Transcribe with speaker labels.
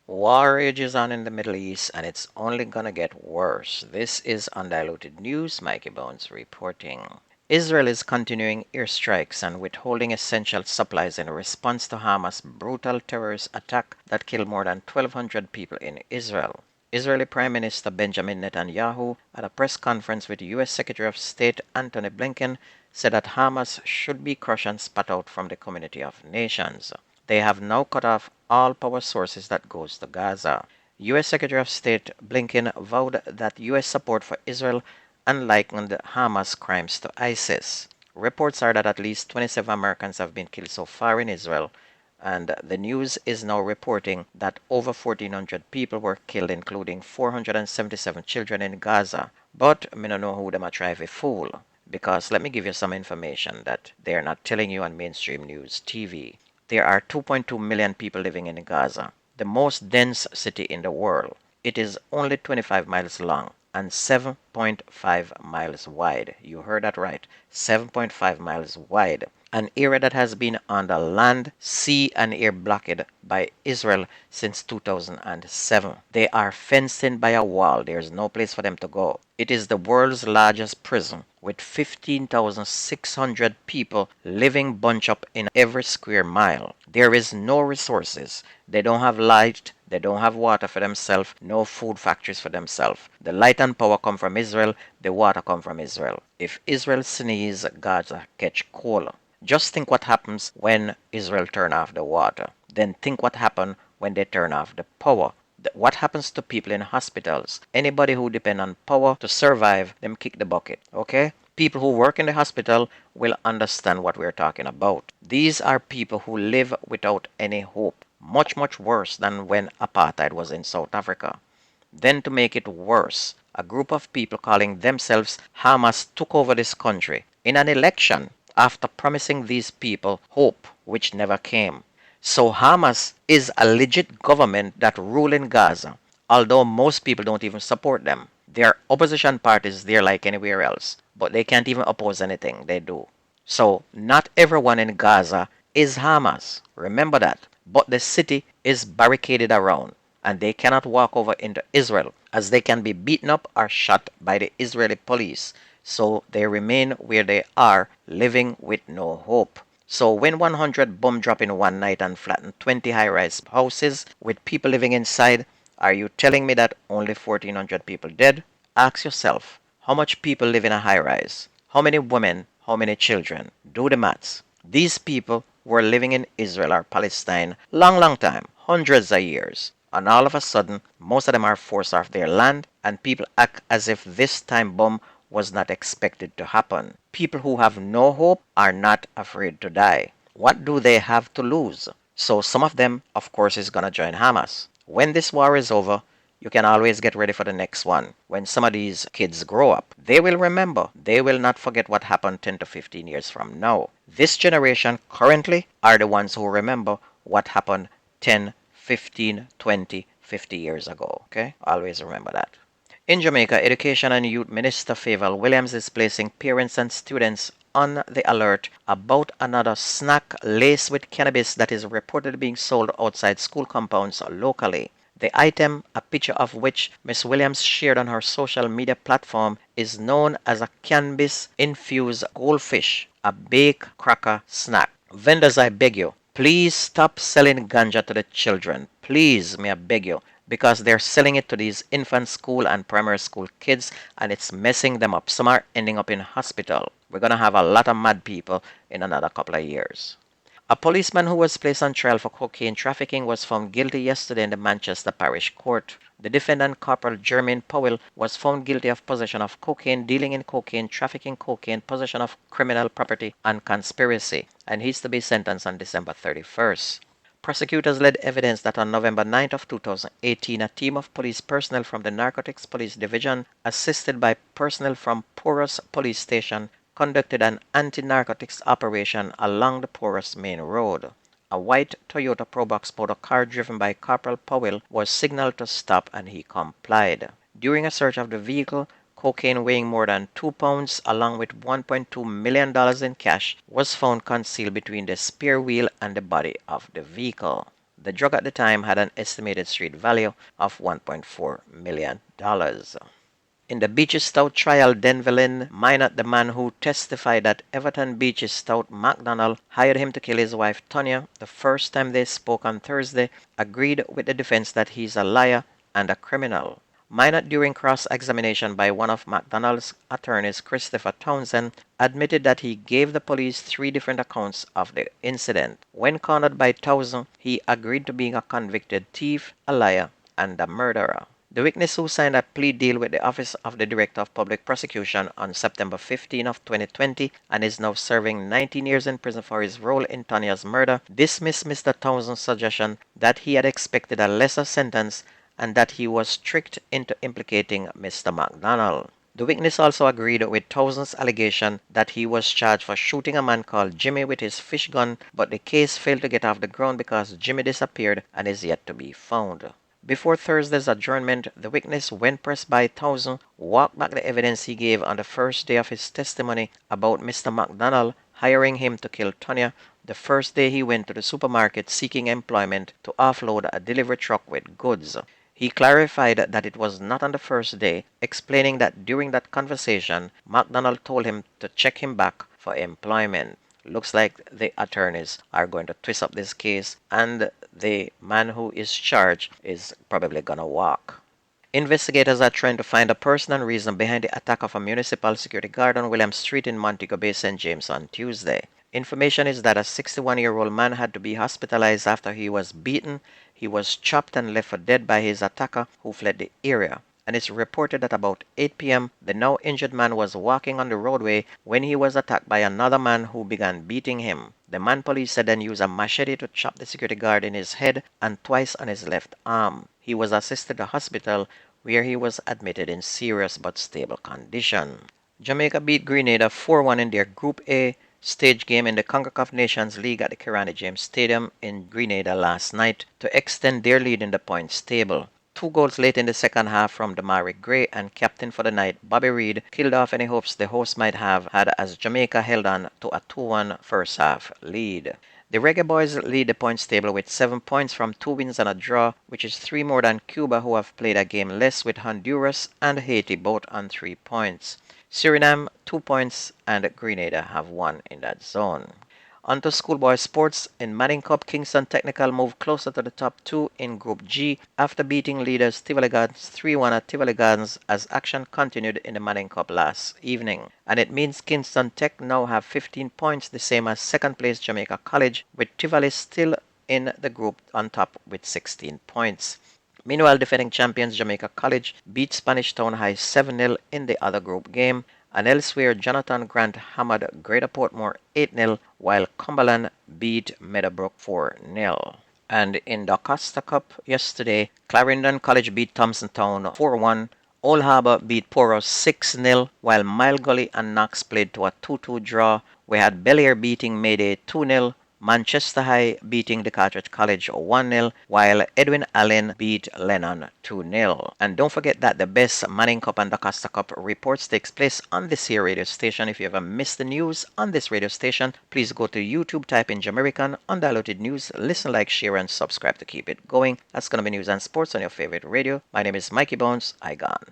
Speaker 1: War rages on in the Middle East and it's only gonna get worse. This is Undiluted News, Mikey Bones reporting. Israel is continuing airstrikes and withholding essential supplies in response to Hamas' brutal terrorist attack that killed more than 1,200 people in Israel. Israeli Prime Minister Benjamin Netanyahu, at a press conference with U.S. Secretary of State Antony Blinken, said that Hamas should be crushed and spat out from the community of nations. They have now cut off all power sources that goes to Gaza. U.S. Secretary of State Blinken vowed that U.S. support for Israel and likened Hamas crimes to ISIS. Reports are that at least 27 Americans have been killed so far in Israel, and the news is now reporting that over 1,400 people were killed, including 477 children in Gaza. But me no know who them a try to fool, because let me give you some information that they are not telling you on mainstream news TV. There are 2.2 million people living in Gaza, the most dense city in the world. It is only 25 miles long and 7.5 miles wide. You heard that right, 7.5 miles wide. An area that has been under land, sea, and air blockade by Israel since 2007. They are fenced in by a wall. There is no place for them to go. It is the world's largest prison, with 15,600 people living bunched up in every square mile. There is no resources. They don't have light. They don't have water for themselves, no food factories for themselves. The light and power come from Israel, the water come from Israel. If Israel sneeze, Gaza catch cold. Just think what happens when Israel turn off the water. Then think what happens when they turn off the power. What happens to people in hospitals? Anybody who depend on power to survive, them kick the bucket, okay? People who work in the hospital will understand what we're talking about. These are people who live without any hope. Much, much worse than when apartheid was in South Africa. Then to make it worse, a group of people calling themselves Hamas took over this country in an election after promising these people hope, which never came. So Hamas is a legit government that rule in Gaza, although most people don't even support them. There are opposition parties there like anywhere else, but they can't even oppose anything they do. So not everyone in Gaza is Hamas. Remember that. But the city is barricaded around, and they cannot walk over into Israel, as they can be beaten up or shot by the Israeli police. So they remain where they are, living with no hope. So when 100 bomb drop in one night and flatten 20 high-rise houses with people living inside, are you telling me that only 1,400 people dead? Ask yourself, how much people live in a high-rise? How many women? How many children? Do the maths. These people were living in Israel or Palestine long time, hundreds of years. And all of a sudden, most of them are forced off their land, and people act as if this time bomb was not expected to happen. People who have no hope are not afraid to die. What do they have to lose? So some of them, of course, is gonna join Hamas. When this war is over, you can always get ready for the next one. When some of these kids grow up, they will remember. They will not forget what happened 10 to 15 years from now. This generation currently are the ones who remember what happened 10, 15, 20, 50 years ago. Okay? Always remember that. In Jamaica, Education and Youth Minister Favour Williams is placing parents and students on the alert about another snack laced with cannabis that is reported being sold outside school compounds locally. The item, a picture of which Ms. Williams shared on her social media platform, is known as a cannabis-infused goldfish, a baked cracker snack. Vendors, I beg you, please stop selling ganja to the children. Please, may I beg you. Because they're selling it to these infant school and primary school kids, and it's messing them up. Some are ending up in hospital. We're going to have a lot of mad people in another couple of years. A policeman who was placed on trial for cocaine trafficking was found guilty yesterday in the Manchester Parish Court. The defendant, Corporal Jermaine Powell, was found guilty of possession of cocaine, dealing in cocaine, trafficking cocaine, possession of criminal property, and conspiracy, and he's to be sentenced on December 31st. Prosecutors led evidence that on November 9th of 2018, a team of police personnel from the Narcotics Police Division, assisted by personnel from Porus Police Station, conducted an anti-narcotics operation along the Porus Main Road. A white Toyota Probox motor car driven by Corporal Powell was signaled to stop and he complied. During a search of the vehicle, cocaine weighing more than 2 pounds along with $1.2 million in cash was found concealed between the spare wheel and the body of the vehicle. The drug at the time had an estimated street value of $1.4 million. In the Beaches Stout trial, Denvelin Minot, the man who testified that Everton Beaches Stout MacDonald hired him to kill his wife Tonya the first time they spoke on Thursday, agreed with the defense that he's a liar and a criminal. Minot, during cross-examination by one of MacDonald's attorneys, Christopher Townsend, admitted that he gave the police 3 different accounts of the incident. When cornered by Townsend, he agreed to being a convicted thief, a liar, and a murderer. The witness, who signed a plea deal with the Office of the Director of Public Prosecution on September 15 of 2020 and is now serving 19 years in prison for his role in Tonya's murder, dismissed Mr. Townsend's suggestion that he had expected a lesser sentence and that he was tricked into implicating Mr. MacDonald. The witness also agreed with Townsend's allegation that he was charged for shooting a man called Jimmy with his fish gun, but the case failed to get off the ground because Jimmy disappeared and is yet to be found. Before Thursday's adjournment, the witness, when pressed by Townsend, walked back the evidence he gave on the first day of his testimony about Mr. MacDonald hiring him to kill Tonya the first day he went to the supermarket seeking employment to offload a delivery truck with goods. He clarified that it was not on the first day, explaining that during that conversation, MacDonald told him to check him back for employment. Looks like the attorneys are going to twist up this case, and the man who is charged is probably gonna walk. Investigators are trying to find a person and reason behind the attack of a municipal security guard on William Street in Montego Bay, St. James on Tuesday. Information is that a 61-year-old man had to be hospitalized after he was beaten. He was chopped and left for dead by his attacker, who fled the area. And it's reported that about 8 p.m., the now injured man was walking on the roadway when he was attacked by another man who began beating him. The man, police said, then used a machete to chop the security guard in his head and twice on his left arm. He was assisted to hospital, where he was admitted in serious but stable condition. Jamaica beat Grenada 4-1 in their Group A stage game in the CONCACAF Nations League at the Kirani James Stadium in Grenada last night to extend their lead in the points table. 2 goals late in the second half from Damari Gray and captain for the night Bobby Reid killed off any hopes the hosts might have had as Jamaica held on to a 2-1 first half lead. The Reggae boys lead the points table with 7 points from 2 wins and a draw, which is 3 more than Cuba, who have played a game less, with Honduras and Haiti both on 3 points. Suriname 2 points and Grenada have 1 in that zone. On to schoolboy sports. In Manning Cup, Kingston Technical moved closer to the top 2 in Group G after beating leaders Tivoli Gardens 3-1 at Tivoli Gardens as action continued in the Manning Cup last evening. And it means Kingston Tech now have 15 points, the same as second place Jamaica College, with Tivoli still in the group on top with 16 points. Meanwhile, defending champions Jamaica College beat Spanish Town High 7-0 in the other group game, and elsewhere Jonathan Grant hammered Greater Portmore 8-0, while Cumberland beat Meadowbrook 4-0. And in the Costa Cup yesterday, Clarendon College beat Thompson Town 4-1, Old Harbour beat Poros 6-0, while Mile Gully and Knox played to a 2-2 draw. We had Bel Air beating Mayday 2-0, Manchester High beating the Carteret College 1-0, while Edwin Allen beat Lennon 2-0. And don't forget that the best Manning Cup and the Costa Cup reports takes place on this here radio station. If you ever missed the news on this radio station, please go to YouTube, type in Jamaican Undiluted News, listen, like, share, and subscribe to keep it going. That's going to be news and sports on your favorite radio. My name is Mikey Bones. I gone.